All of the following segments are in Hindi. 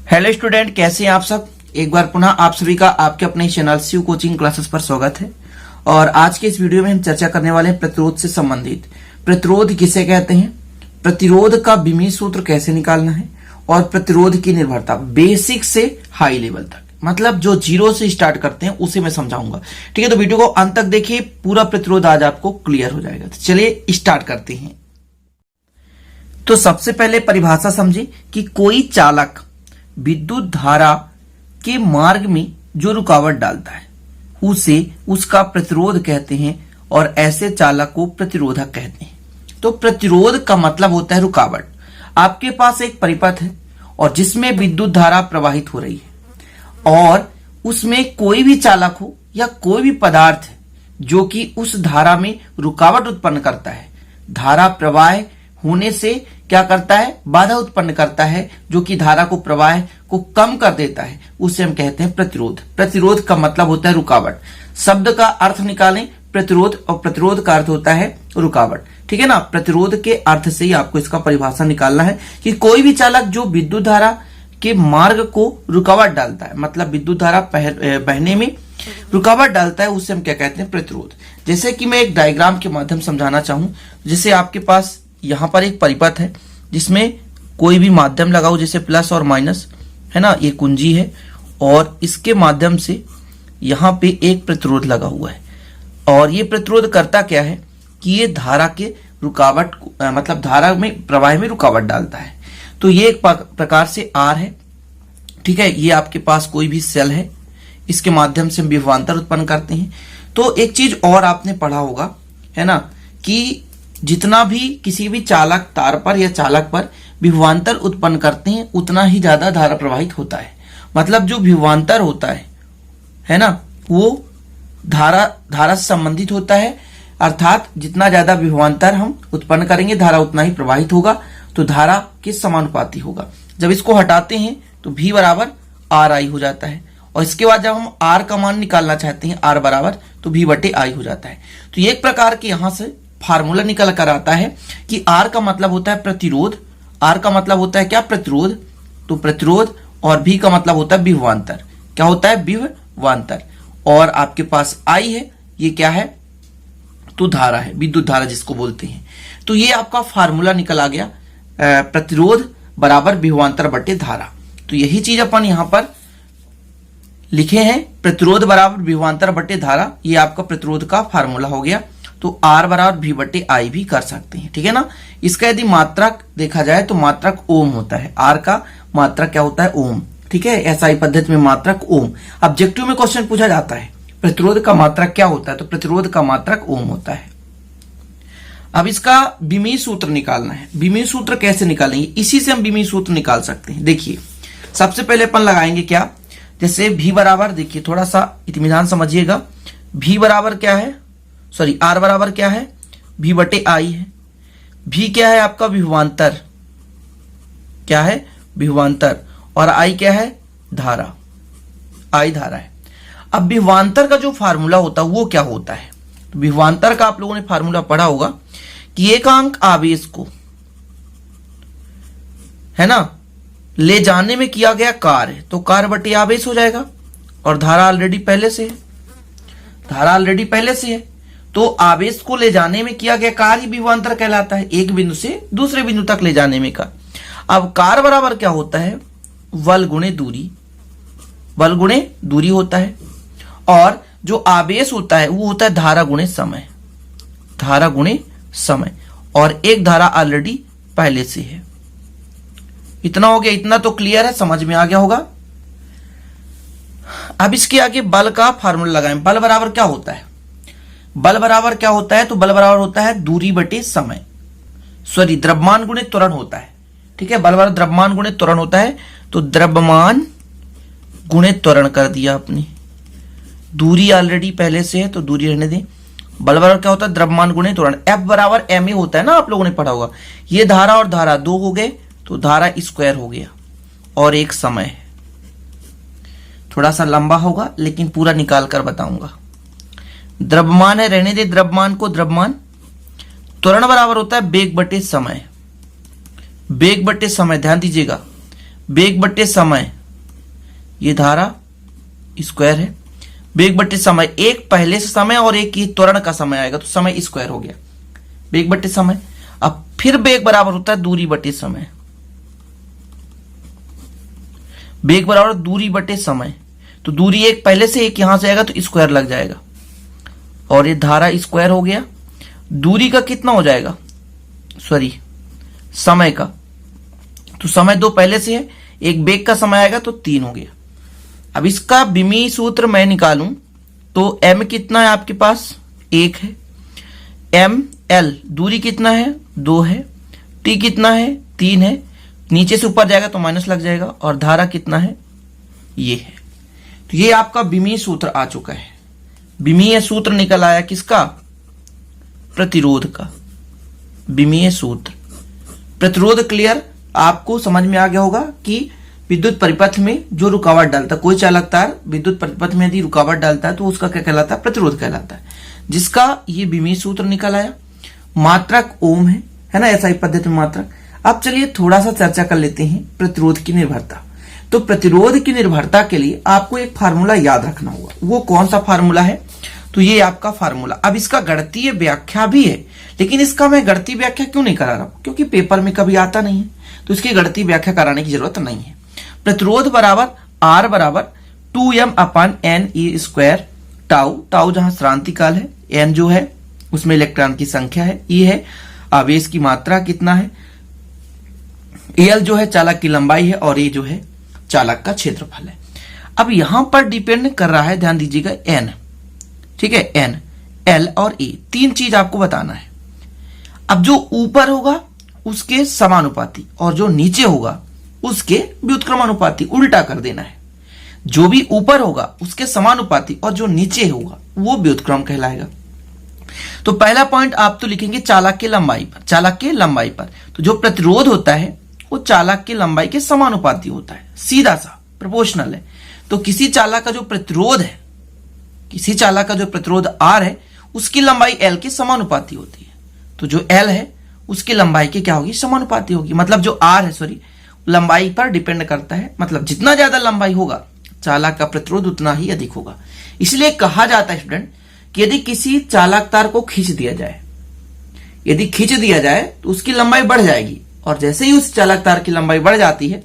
हेलो स्टूडेंट, कैसे हैं आप सब। एक बार पुनः आप सभी का आपके अपने चैनल शिव कोचिंग क्लासेस पर स्वागत है। और आज के इस वीडियो में हम चर्चा करने वाले हैं प्रतिरोध से संबंधित। प्रतिरोध किसे कहते हैं, प्रतिरोध का बीमी सूत्र कैसे निकालना है और प्रतिरोध की निर्भरता बेसिक से हाई लेवल तक, मतलब जो जीरो से स्टार्ट करते हैं उसे मैं समझाऊंगा। ठीक है, तो वीडियो को अंत तक देखिए, पूरा प्रतिरोध आज आपको क्लियर हो जाएगा। तो चलिए स्टार्ट करते हैं। तो सबसे पहले परिभाषा समझे कि कोई चालक विद्युत धारा के मार्ग में जो रुकावट डालता है उसे उसका प्रतिरोध कहते हैं और ऐसे चालक को प्रतिरोधक कहते हैं। तो प्रतिरोध का मतलब होता है रुकावट। आपके पास एक परिपथ है और जिसमें विद्युत धारा प्रवाहित हो रही है और उसमें कोई भी चालक हो या कोई भी पदार्थ है जो कि उस धारा में रुकावट उत्पन्न करता है। धारा प्रवाह होने से क्या करता है, बाधा उत्पन्न करता है, जो कि धारा को प्रवाह को कम कर देता है, उसे हम कहते हैं प्रतिरोध। प्रतिरोध का मतलब होता है रुकावट। शब्द का अर्थ निकालें प्रतिरोध, और प्रतिरोध का अर्थ होता है रुकावट। ठीक है ना, प्रतिरोध के अर्थ से ही आपको इसका परिभाषा निकालना है कि कोई भी चालक जो विद्युत धारा के मार्ग को रुकावट डालता है, मतलब विद्युत धारा बहने में रुकावट डालता है, उससे हम क्या कहते हैं, प्रतिरोध। जैसे कि मैं एक डायग्राम के माध्यम समझाना चाहूं, जैसे आपके पास यहां पर एक परिपथ है जिसमें कोई भी माध्यम लगाओ, जैसे प्लस और माइनस है ना, ये कुंजी है और इसके माध्यम से यहां पे एक प्रतिरोध लगा हुआ है। और ये प्रतिरोध करता क्या है कि ये धारा के रुकावट मतलब धारा में प्रवाह में रुकावट डालता है। तो ये एक प्रकार से आर है। ठीक है, ये आपके पास कोई भी सेल है, इसके माध्यम से हम विभवांतर उत्पन्न करते हैं। तो एक चीज और आपने पढ़ा होगा है ना, कि जितना भी किसी भी चालक तार पर या चालक पर विभवांतर उत्पन्न करते हैं उतना ही ज्यादा धारा प्रवाहित होता है। मतलब जो विभवांतर होता है ना, वो धारा से संबंधित होता है, अर्थात जितना ज्यादा विभवांतर हम उत्पन्न करेंगे धारा उतना ही प्रवाहित होगा, तो धारा के समानुपाती होगा। जब इसको हटाते हैं तो V बराबर आर आई हो जाता है, और इसके बाद जब हम आर का मान निकालना चाहते हैं आर बराबर, तो V बटे आई हो जाता है। तो ये एक प्रकार के यहां से फार्मूला निकल कर आता है कि आर का मतलब होता है प्रतिरोध, आर का मतलब होता है क्या, प्रतिरोध। तो प्रतिरोध, और भी का मतलब होता है विभवांतर। क्या होता है, विभवांतर। और आपके पास आई है, ये क्या है, तो धारा है, विद्युत धारा जिसको बोलते हैं। तो ये आपका फार्मूला निकल आ गया, प्रतिरोध बराबर विभवांतर बटे धारा। तो यही चीज अपन यहां पर लिखे हैं, प्रतिरोध बराबर विभवांतर बटे धारा। ये आपका प्रतिरोध का फार्मूला हो गया। तो आर बराबर V बटे आई भी कर सकते हैं। ठीक है ना। इसका यदि मात्रक देखा जाए तो मात्रक ओम होता है, आर का मात्रक क्या होता है, ओम। ठीक है, एसआई पद्धति में मात्रक ओम। ऑब्जेक्टिव में क्वेश्चन पूछा जाता है प्रतिरोध का मात्रक क्या होता है, तो प्रतिरोध का मात्रक ओम होता है। अब इसका बीमी सूत्र निकालना है। बीमी सूत्र कैसे निकालेंगे, इसी से हम बीमी सूत्र निकाल सकते हैं। देखिए सबसे पहले अपन लगाएंगे क्या, जैसे V बराबर, देखिए थोड़ा सा इत्मीनान समझिएगा, V बराबर क्या है, सॉरी आर बराबर क्या है, V बटे आई है। V क्या है आपका, विभवांतर, क्या है, विभवांतर, और आई क्या है, धारा, आई धारा है। अब विभवांतर का जो फार्मूला होता है वो क्या होता है, तो विभवांतर का आप लोगों ने फार्मूला पढ़ा होगा कि एकांक आवेश को है ना ले जाने में किया गया कार्य, तो कार्य बटे आवेश हो जाएगा, और धारा ऑलरेडी पहले से है, धारा ऑलरेडी पहले से है, तो आवेश को ले जाने में किया गया कार्य विभवांतर कहलाता है, एक बिंदु से दूसरे बिंदु तक ले जाने में का। अब कार्य बराबर क्या होता है, बल गुणे दूरी, बल गुणे दूरी होता है, और जो आवेश होता है वो होता है धारा गुणे समय, धारा गुणे समय, और एक धारा ऑलरेडी पहले से है। इतना हो गया, इतना तो क्लियर है, समझ में आ गया होगा। अब इसके आगे बल का फार्मूला लगाएं। बल बराबर क्या होता है, बल बराबर क्या होता है, तो बल बराबर होता है दूरी बटे समय, सॉरी द्रव्यमान गुणे त्वरण होता है। ठीक है, बल बराबर द्रव्यमान गुणे त्वरण होता है, तो द्रव्यमान गुणे त्वरण कर दिया आपने, दूरी ऑलरेडी पहले से है तो दूरी रहने दें। बल बराबर क्या होता है, द्रव्यमान गुणे त्वरण। F बराबर ma होता है ना, आप लोगों ने पढ़ा होगा। ये धारा और धारा दो हो गए तो धारा स्क्वायर हो गया, और एक समय है, थोड़ा सा लंबा होगा लेकिन पूरा निकाल कर बताऊंगा। द्रव्यमान है, रहने दे द्रव्यमान को, द्रव्यमान। त्वरण बराबर होता है बेग बटे समय, बेग बटे समय, ध्यान दीजिएगा, बेग बट्टे समय, ये धारा स्क्वायर है, बेग बट्टे समय, एक पहले से समय और एक ये त्वरण का समय आएगा तो समय स्क्वायर हो गया, बेग बट्टे समय। अब फिर बेग बराबर होता है दूरी बट्टे समय, बेग बराबर दूरी बटे समय, तो दूरी एक पहले से एक यहां से आएगा तो स्क्वायर लग जाएगा और ये धारा स्क्वायर हो गया। दूरी का कितना हो जाएगा, सॉरी समय का, तो समय 2 पहले से है, एक बेग का समय आएगा तो 3 हो गया। अब इसका विमीय सूत्र मैं निकालूं तो m कितना है आपके पास, 1 है, m l दूरी कितना है, 2 है, t कितना है, 3 है, नीचे से ऊपर जाएगा तो माइनस लग जाएगा, और धारा कितना है, ये है। तो ये आपका विमीय सूत्र आ चुका है। विमीय सूत्र निकल आया किसका, प्रतिरोध का, विमीय सूत्र। प्रतिरोध क्लियर, आपको समझ में आ गया होगा कि विद्युत परिपथ में जो रुकावट डालता है, कोई चालक तार विद्युत परिपथ में यदि रुकावट डालता है तो उसका क्या कहलाता है, प्रतिरोध कहलाता है, जिसका ये विमीय सूत्र निकल आया। मात्रक ओम है ना, ऐसा ही पद्धति में मात्रक। अब चलिए थोड़ा सा चर्चा कर लेते हैं प्रतिरोध की निर्भरता। तो प्रतिरोध की निर्भरता के लिए आपको एक फार्मूला याद रखना होगा, वो कौन सा फार्मूला है, तो ये आपका फार्मूला। अब इसका गणितीय व्याख्या भी है, लेकिन इसका मैं गणितीय व्याख्या क्यों नहीं करा रहा हूं, क्योंकि पेपर में कभी आता नहीं है, तो इसकी गणितीय व्याख्या कराने की जरूरत नहीं है। प्रतिरोध बराबर R बराबर 2m/n² टाउ, टाउ जहां श्रांति काल है, n जो है उसमें इलेक्ट्रॉन की संख्या है, E है आवेश की मात्रा कितना है, L जो है चालक की लंबाई है, और ये जो है चालक का क्षेत्रफल है। अब यहां पर डिपेंड कर रहा है, ध्यान दीजिएगा, n, ठीक है, n, L और E, 3 चीज आपको बताना है। अब जो ऊपर होगा उसके समानुपाती और जो नीचे होगा उसके व्युत्क्रमानुपाती, उल्टा कर देना है। जो भी ऊपर होगा उसके समानुपाती और जो नीचे होगा वो व्युत्क्रम कहलाएगा। तो पहला पॉइंट आप तो लिखेंगे चालक की लंबाई पर, चालक के लंबाई पर। तो जो प्रतिरोध होता है वो चालक की लंबाई के समानुपाती होता है, सीधा सा प्रोपोर्शनल है। तो किसी चालक का जो प्रतिरोध है, किसी चालक का जो प्रतिरोध R है उसकी लंबाई L के समानुपाती होती है। तो जो L है उसकी लंबाई की क्या होगी, समानुपाती होगी। मतलब जो R है, सॉरी, लंबाई पर डिपेंड करता है, मतलब जितना ज्यादा लंबाई होगा चालक का प्रतिरोध उतना ही अधिक होगा। इसलिए कहा जाता है स्टूडेंट कि यदि किसी चालक तार को खींच दिया जाए, यदि खींच दिया जाए तो उसकी लंबाई बढ़ जाएगी, और जैसे ही उस चालक तार की लंबाई बढ़ जाती है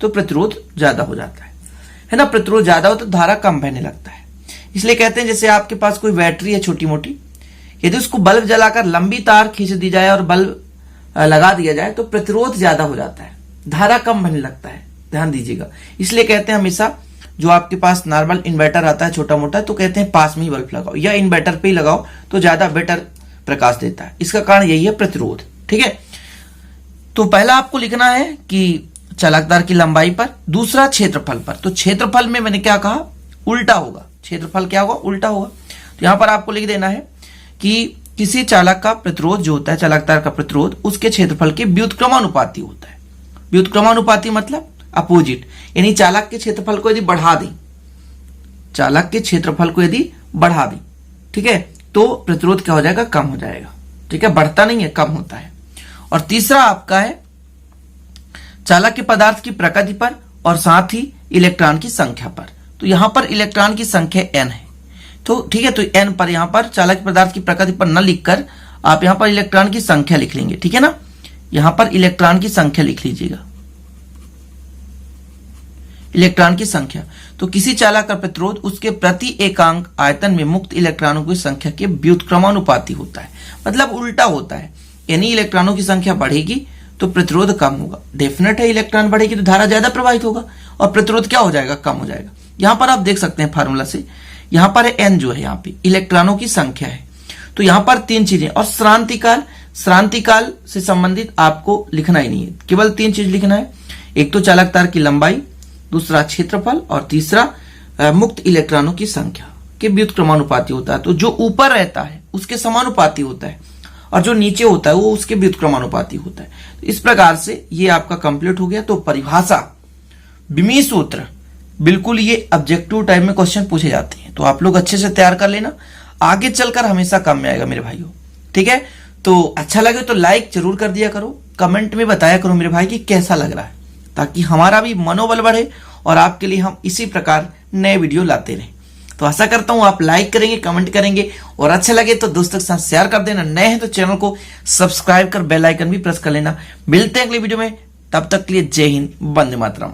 तो प्रतिरोध ज्यादा हो जाता है ना। प्रतिरोध ज्यादा हो तो धारा कम बहने लगता है। इसलिए कहते हैं जैसे आपके पास कोई बैटरी है छोटी मोटी, यदि उसको बल्ब जलाकर लंबी तार खींच दी जाए और बल्ब लगा दिया जाए तो प्रतिरोध ज्यादा हो जाता है, धारा कम बहने लगता है, ध्यान दीजिएगा। इसलिए कहते हैं हमेशा जो आपके पास नॉर्मल इन्वर्टर आता है छोटा मोटा, तो कहते हैं पास में ही बल्ब लगाओ या इन्वर्टर पे ही लगाओ तो ज्यादा बेटर प्रकाश देता है। इसका कारण यही है, प्रतिरोध, ठीक है। तो पहला आपको लिखना है कि चालक तार की लंबाई पर, दूसरा क्षेत्रफल पर। तो क्षेत्रफल में मैंने क्या कहा, उल्टा होगा, क्षेत्रफल क्या होगा, उल्टा होगा। तो यहां पर आपको लिख देना है कि किसी चालक का प्रतिरोध जो होता है, चालक तार का प्रतिरोध, उसके क्षेत्रफल के व्युत्क्रमानुपाती होता है। व्युत्क्रमानुपाती मतलब अपोजिट, यानी चालक के क्षेत्रफल को यदि बढ़ा दें, चालक के क्षेत्रफल को यदि बढ़ा दें, ठीक है, तो प्रतिरोध क्या हो जाएगा, कम हो जाएगा, ठीक है, बढ़ता नहीं है, कम होता है। और तीसरा आपका है चालक के पदार्थ की प्रकृति पर और साथ ही इलेक्ट्रॉन की संख्या पर। तो यहां पर इलेक्ट्रॉन की संख्या n है, तो ठीक है, तो n पर यहां पर चालक पदार्थ की प्रकृति पर न लिखकर आप यहां पर इलेक्ट्रॉन की संख्या लिख लेंगे, ठीक है ना। यहां पर इलेक्ट्रॉन की संख्या लिख लीजिएगा, इलेक्ट्रॉन की संख्या। तो किसी चालक का प्रतिरोध उसके प्रति एकांक आयतन में मुक्त इलेक्ट्रॉनों की संख्या के व्युत्क्रमानुपाती होता है, मतलब उल्टा होता है। यानी इलेक्ट्रॉनों की संख्या बढ़ेगी तो प्रतिरोध कम होगा। डेफिनेट है, इलेक्ट्रॉन बढ़ेगी तो धारा ज्यादा प्रवाहित होगा और प्रतिरोध क्या हो जाएगा, कम हो जाएगा। यहां पर आप देख सकते हैं फार्मूला से, यहां पर n जो है, यहाँ पे इलेक्ट्रॉनों की संख्या है। तो यहां पर 3 चीजें, और श्रांतिकाल, श्रांतिकाल से संबंधित आपको लिखना ही नहीं है, केवल 3 चीज लिखना है। एक तो चालक तार की लंबाई, दूसरा क्षेत्रफल, और तीसरा मुक्त इलेक्ट्रॉनों की संख्या के व्युत्क्रमानुपाती होता है। तो जो ऊपर रहता है उसके समानुपाती होता है और जो नीचे होता है वो उसके व्युत्क्रमानुपाती होता है। तो इस प्रकार से ये आपका कंप्लीट हो गया। तो परिभाषा, विमीय सूत्र, बिल्कुल ये ऑब्जेक्टिव टाइप में क्वेश्चन पूछे जाते हैं, तो आप लोग अच्छे से तैयार कर लेना, आगे चलकर हमेशा काम में आएगा मेरे भाइयों, ठीक है। तो अच्छा लगे तो लाइक जरूर कर दिया करो, कमेंट में बताया करो मेरे भाई कि कैसा लग रहा है। ताकि हमारा भी मनोबल बढ़े और आपके लिए हम इसी प्रकार नए वीडियो लाते रहें। तो आशा करता हूं आप लाइक करेंगे, कमेंट करेंगे और अच्छा लगे तो दोस्तों के साथ शेयर कर देना। नए हैं तो चैनल को सब्सक्राइब कर बेल आइकन भी प्रेस कर लेना। मिलते हैं अगली वीडियो में, तब तक के लिए जय हिंद, वंदे मातरम।